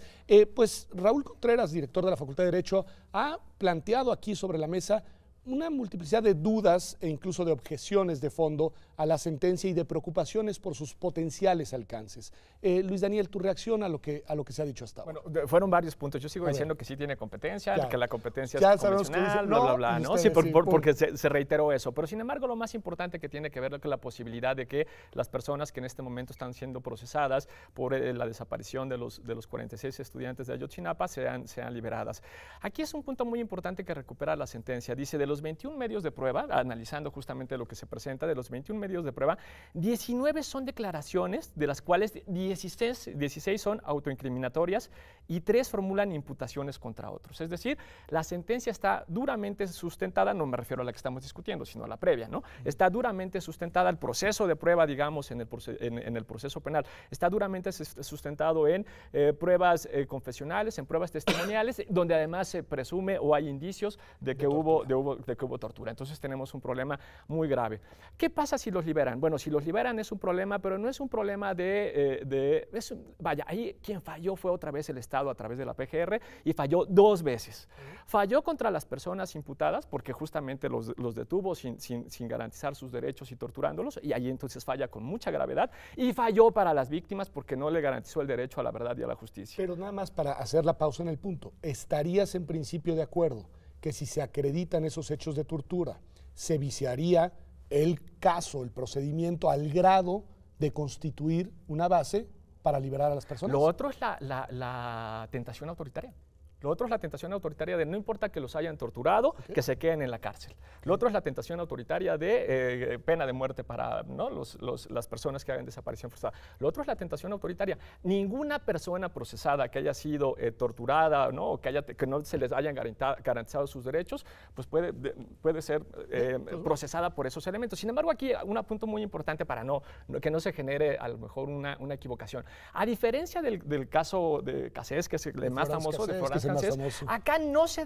Pues Raúl Contreras, director de la Facultad de Derecho, ha planteado aquí sobre la mesa una multiplicidad de dudas e incluso de objeciones de fondo a la sentencia y de preocupaciones por sus potenciales alcances. Luis Daniel, tu reacción a lo que se ha dicho hasta ahora. Bueno, fueron varios puntos. Yo sigo diciendo que sí tiene competencia, claro, que la competencia ya es sabemos convencional, que bla, dicen, bla, bla, ¿no? Sí, ustedes, porque se reiteró eso. Pero sin embargo, lo más importante que tiene que ver con la posibilidad de que las personas que en este momento están siendo procesadas por la desaparición de los 46 estudiantes de Ayotzinapa sean liberadas. Aquí es un punto muy importante que recupera la sentencia. Dice, de los 21 medios de prueba, analizando justamente lo que se presenta, de los 21 medios de prueba, 19 son declaraciones, de las cuales 16 son autoincriminatorias y 3 formulan imputaciones contra otros. Es decir, la sentencia está duramente sustentada, no me refiero a la que estamos discutiendo, sino a la previa, ¿no? Está duramente sustentada el proceso de prueba, digamos, en el proceso penal. Está duramente sustentado en pruebas confesionales, en pruebas testimoniales, donde además se presume o hay indicios de que hubo tortura. Entonces tenemos un problema muy grave. ¿Qué pasa si los liberan? Bueno, si los liberan es un problema, pero no es un problema vaya, ahí quien falló fue otra vez el Estado a través de la PGR y falló 2 veces. Falló contra las personas imputadas porque justamente los detuvo sin garantizar sus derechos y torturándolos, y ahí entonces falla con mucha gravedad, y falló para las víctimas porque no le garantizó el derecho a la verdad y a la justicia. Pero nada más para hacer la pausa en el punto, ¿estarías en principio de acuerdo que si se acreditan esos hechos de tortura, se viciaría el caso, el procedimiento al grado de constituir una base para liberar a las personas? Lo otro es la tentación autoritaria. Lo otro es la tentación autoritaria de no importa que los hayan torturado, que se queden en la cárcel. Lo otro es la tentación autoritaria de pena de muerte para, ¿no?, las personas que hagan desaparición forzada. Lo otro es la tentación autoritaria. Ninguna persona procesada que haya sido torturada, ¿no?, o que no se les hayan garantizado sus derechos, pues puede ser procesada por esos elementos. Sin embargo, aquí un punto muy importante para que no se genere a lo mejor una equivocación. A diferencia del caso de Cassés, que es el más famoso, de Florence Cassés, acá no se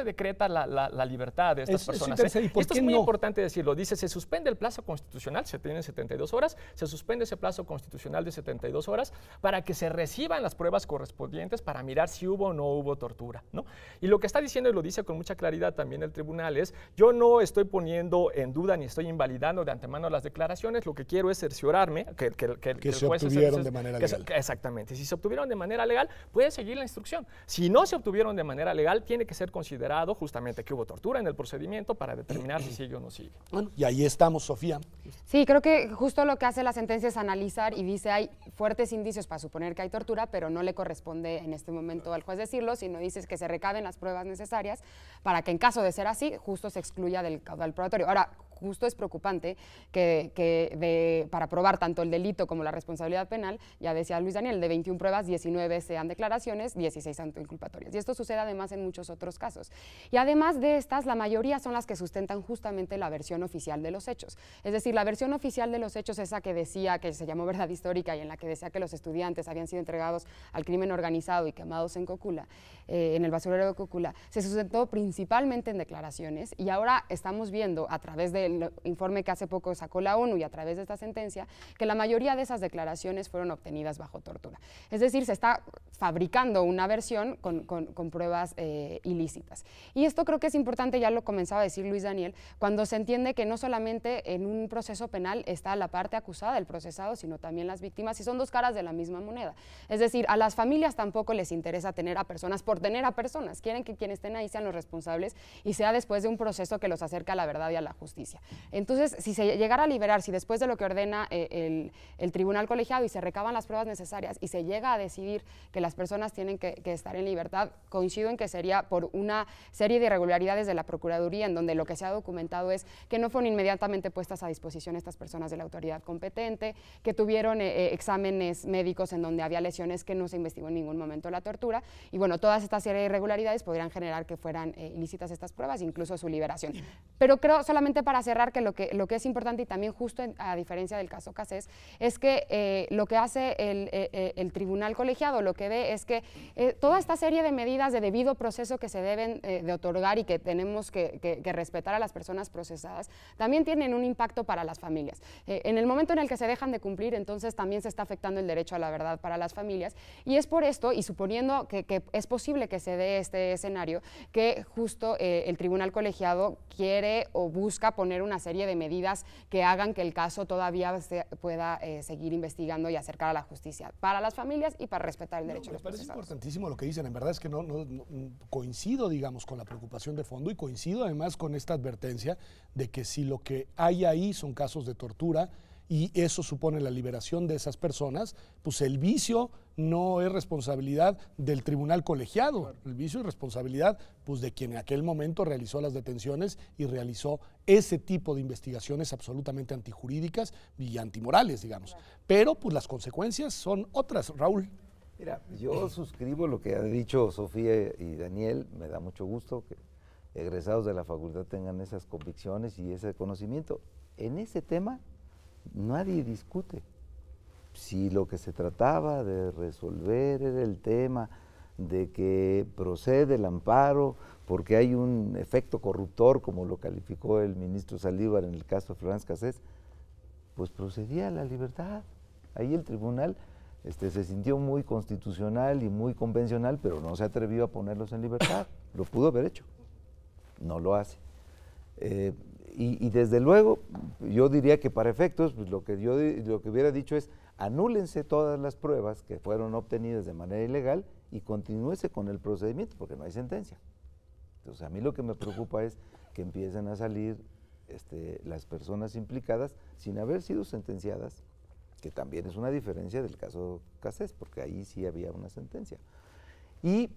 decreta la libertad de estas personas. Esto es muy importante decirlo. Dice, se suspende el plazo constitucional, se tienen 72 horas, se suspende ese plazo constitucional de 72 horas para que se reciban las pruebas correspondientes para mirar si hubo o no hubo tortura, ¿no? Y lo que está diciendo, y lo dice con mucha claridad también el tribunal, es, yo no estoy poniendo en duda ni estoy invalidando de antemano las declaraciones, lo que quiero es cerciorarme que se obtuvieron de manera legal. Exactamente. Si se obtuvieron de manera legal, puede seguir la instrucción. Si no se obtuvieron de manera legal, tiene que ser considerado justamente que hubo tortura en el procedimiento para determinar si sigue o no sigue. Bueno, y ahí estamos, Sofía. Sí, creo que justo lo que hace la sentencia es analizar y dice hay fuertes indicios para suponer que hay tortura, pero no le corresponde en este momento al juez decirlo, sino dices que se recaben las pruebas necesarias para que en caso de ser así, justo se excluya del caudal probatorio. Ahora, justo es preocupante que para probar tanto el delito como la responsabilidad penal, ya decía Luis Daniel, de 21 pruebas, 19 sean declaraciones, 16 autoinculpatorias. Y esto sucede además en muchos otros casos. Y además de estas, la mayoría son las que sustentan justamente la versión oficial de los hechos. Es decir, la versión oficial de los hechos, esa que decía, que se llamó verdad histórica y en la que decía que los estudiantes habían sido entregados al crimen organizado y quemados en Cocula, en el basurero de Cocula, se sustentó principalmente en declaraciones y ahora estamos viendo a través del informe que hace poco sacó la ONU y a través de esta sentencia que la mayoría de esas declaraciones fueron obtenidas bajo tortura. Es decir, se está fabricando una versión con pruebas ilícitas. Y esto creo que es importante, ya lo comenzaba a decir Luis Daniel, cuando se entiende que no solamente en un proceso penal está la parte acusada, el procesado, sino también las víctimas, y son dos caras de la misma moneda. Es decir, a las familias tampoco les interesa tener a personas por tener a personas, quieren que quienes estén ahí sean los responsables y sea después de un proceso que los acerca a la verdad y a la justicia. Entonces, si se llegara a liberar, si después de lo que ordena el tribunal colegiado y se recaban las pruebas necesarias y se llega a decidir que las personas tienen que estar en libertad, coincido en que sería por una serie de irregularidades de la Procuraduría, en donde lo que se ha documentado es que no fueron inmediatamente puestas a disposición estas personas de la autoridad competente, que tuvieron exámenes médicos en donde había lesiones que no se investigó en ningún momento la tortura, y bueno, todas estas serie de irregularidades podrían generar que fueran ilícitas estas pruebas, incluso su liberación. Pero creo, solamente para cerrar, que lo que es importante y también justo a diferencia del caso Cassés, es que lo que hace el tribunal colegiado, lo que ve es que toda esta serie de medidas de debido proceso que se deben de otorgar y que tenemos que respetar a las personas procesadas, también tienen un impacto para las familias. En el momento en el que se dejan de cumplir, entonces también se está afectando el derecho a la verdad para las familias, y es por esto, y suponiendo que es posible que se dé este escenario, que justo el tribunal colegiado quiere o busca poner una serie de medidas que hagan que el caso todavía pueda seguir investigando y acercar a la justicia para las familias y para respetar el derecho a los procesados. Me parece importantísimo lo que dicen. En verdad es que no coincido, digamos, con la preocupación de fondo, y coincido además con esta advertencia de que si lo que hay ahí son casos de tortura y eso supone la liberación de esas personas, pues el vicio no es responsabilidad del tribunal colegiado, el vicio es responsabilidad pues de quien en aquel momento realizó las detenciones y realizó ese tipo de investigaciones absolutamente antijurídicas y antimorales, digamos. Pero pues las consecuencias son otras, Raúl. Mira, yo suscribo lo que ha dicho Sofía y Daniel, me da mucho gusto que egresados de la facultad tengan esas convicciones y ese conocimiento. En ese tema nadie discute. Si lo que se trataba de resolver era el tema de que procede el amparo porque hay un efecto corruptor, como lo calificó el ministro Saldívar en el caso de Florence Cassés, pues procedía la libertad. Ahí el tribunal se sintió muy constitucional y muy convencional, pero no se atrevió a ponerlos en libertad. Lo pudo haber hecho, no lo hace. Y desde luego, yo diría que para efectos, pues lo que hubiera dicho es, anúlense todas las pruebas que fueron obtenidas de manera ilegal y continúese con el procedimiento, porque no hay sentencia. Entonces, a mí lo que me preocupa es que empiecen a salir las personas implicadas sin haber sido sentenciadas, que también es una diferencia del caso Cassés, porque ahí sí había una sentencia. Y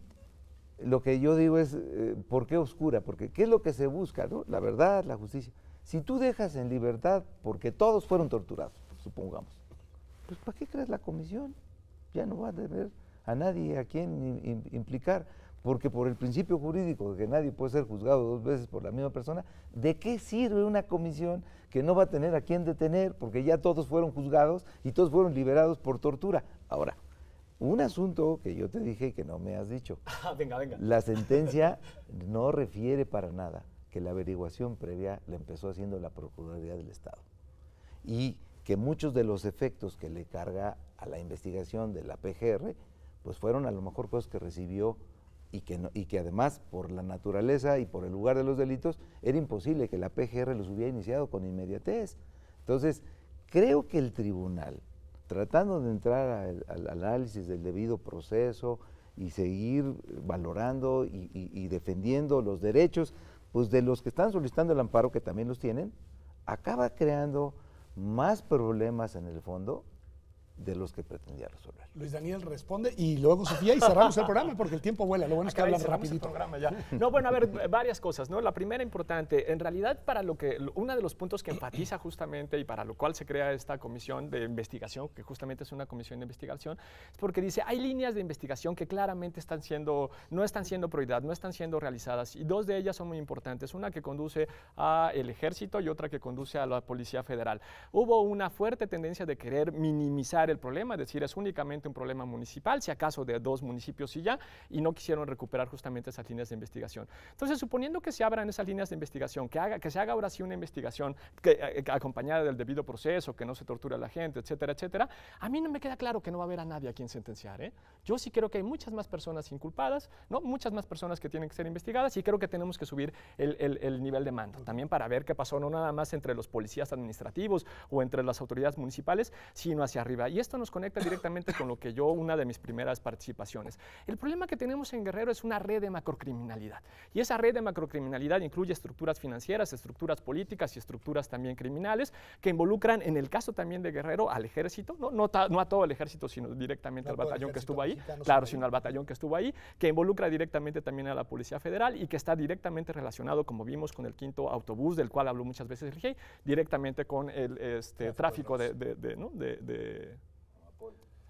lo que yo digo es, ¿por qué oscura? Porque ¿qué es lo que se busca, no? La verdad, la justicia. Si tú dejas en libertad, porque todos fueron torturados, supongamos, pues ¿para qué crees la comisión? Ya no va a tener a nadie a quien implicar, porque por el principio jurídico de que nadie puede ser juzgado 2 veces por la misma persona, ¿de qué sirve una comisión que no va a tener a quien detener? Porque ya todos fueron juzgados y todos fueron liberados por tortura. Ahora, un asunto que yo te dije y que no me has dicho. Venga. La sentencia no refiere para nada que la averiguación previa la empezó haciendo la Procuraduría del Estado. Y que muchos de los efectos que le carga a la investigación de la PGR, pues fueron a lo mejor cosas que recibió y que además por la naturaleza y por el lugar de los delitos era imposible que la PGR los hubiera iniciado con inmediatez. Entonces, creo que el tribunal, tratando de entrar al análisis del debido proceso y seguir valorando y defendiendo los derechos pues de los que están solicitando el amparo, que también los tienen, acaba creando más problemas en el fondo de los que pretendía resolver. Luis Daniel responde y luego Sofía y cerramos el programa porque el tiempo vuela. Lo bueno es que hablan rapidito. No, bueno, a ver, varias cosas, ¿no? La primera importante, en realidad uno de los puntos que enfatiza justamente y para lo cual se crea esta comisión de investigación, que justamente es una comisión de investigación, es porque dice, hay líneas de investigación que claramente no están siendo prioridad, no están siendo realizadas y 2 de ellas son muy importantes, una que conduce al ejército y otra que conduce a la Policía Federal. Hubo una fuerte tendencia de querer minimizar el problema, es decir, es únicamente un problema municipal, si acaso de 2 municipios y ya, y no quisieron recuperar justamente esas líneas de investigación. Entonces, suponiendo que se abran esas líneas de investigación, que se haga ahora sí una investigación acompañada del debido proceso, que no se torture a la gente, etcétera, etcétera, a mí no me queda claro que no va a haber a nadie a quien sentenciar, ¿eh? Yo sí creo que hay muchas más personas inculpadas, ¿no? Muchas más personas que tienen que ser investigadas y creo que tenemos que subir el nivel de mando, también para ver qué pasó, no nada más entre los policías administrativos o entre las autoridades municipales, sino hacia arriba. Y esto nos conecta directamente con lo que una de mis primeras participaciones. El problema que tenemos en Guerrero es una red de macrocriminalidad. Y esa red de macrocriminalidad incluye estructuras financieras, estructuras políticas y estructuras también criminales que involucran, en el caso también de Guerrero, al ejército, no a todo el ejército, sino directamente al batallón que estuvo ahí, claro, sino al batallón que estuvo ahí, que involucra directamente también a la Policía Federal y que está directamente relacionado, como vimos, con el 5º autobús, del cual habló muchas veces el GIEI, directamente con el tráfico de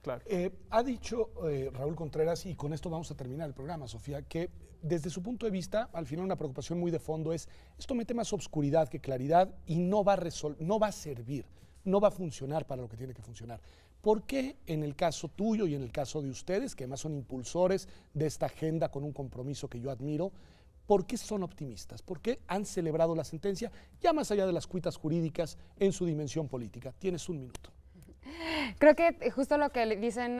Claro. Ha dicho Raúl Contreras, y con esto vamos a terminar el programa, Sofía, que desde su punto de vista, al final una preocupación muy de fondo es, esto mete más obscuridad que claridad y no va a servir, no va a funcionar para lo que tiene que funcionar. ¿Por qué en el caso tuyo y en el caso de ustedes, que además son impulsores de esta agenda con un compromiso que yo admiro, por qué son optimistas? ¿Por qué han celebrado la sentencia, ya más allá de las cuitas jurídicas, en su dimensión política? Tienes 1 minuto. Creo que justo lo que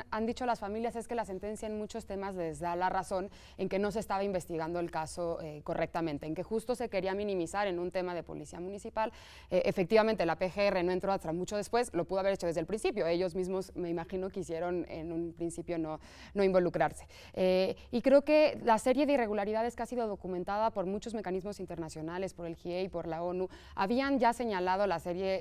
han dicho las familias es que la sentencia en muchos temas les da la razón en que no se estaba investigando el caso correctamente, en que justo se quería minimizar en un tema de policía municipal. Efectivamente, la PGR no entró hasta mucho después, lo pudo haber hecho desde el principio. Ellos mismos, me imagino, quisieron en un principio no involucrarse. Y creo que la serie de irregularidades que ha sido documentada por muchos mecanismos internacionales, por el GIEI, por la ONU, habían ya señalado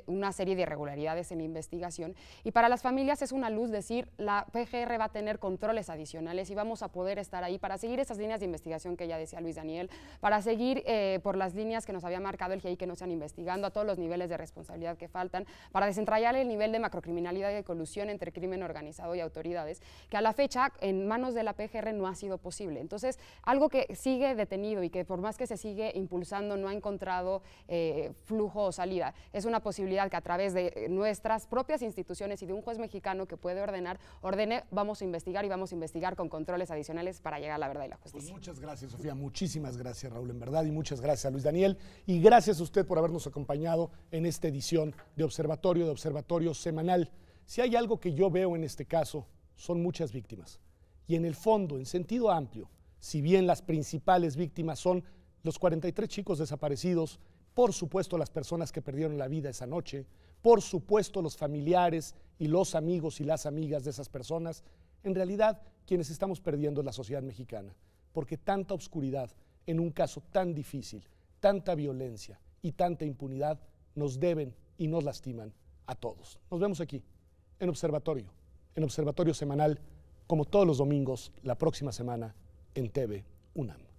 una serie de irregularidades en la investigación. Y para las familias es una luz decir, la PGR va a tener controles adicionales y vamos a poder estar ahí para seguir esas líneas de investigación que ya decía Luis Daniel, para seguir por las líneas que nos había marcado el GIEI que no se han investigando, a todos los niveles de responsabilidad que faltan, para desentrañar el nivel de macrocriminalidad y de colusión entre crimen organizado y autoridades, que a la fecha en manos de la PGR no ha sido posible. Entonces, algo que sigue detenido y que por más que se sigue impulsando no ha encontrado flujo o salida, es una posibilidad que a través de nuestras propias instituciones y de un juez mexicano que puede ordene, vamos a investigar y vamos a investigar con controles adicionales para llegar a la verdad y la justicia. Pues muchas gracias, Sofía, muchísimas gracias, Raúl, en verdad, y muchas gracias a Luis Daniel, y gracias a usted por habernos acompañado en esta edición de Observatorio Semanal. Si hay algo que yo veo en este caso, son muchas víctimas, y en el fondo, en sentido amplio, si bien las principales víctimas son los 43 chicos desaparecidos, por supuesto las personas que perdieron la vida esa noche, por supuesto los familiares y los amigos y las amigas de esas personas, en realidad quienes estamos perdiendo es la sociedad mexicana, porque tanta oscuridad en un caso tan difícil, tanta violencia y tanta impunidad nos deben y nos lastiman a todos. Nos vemos aquí, en Observatorio Semanal, como todos los domingos, la próxima semana, en TV UNAM.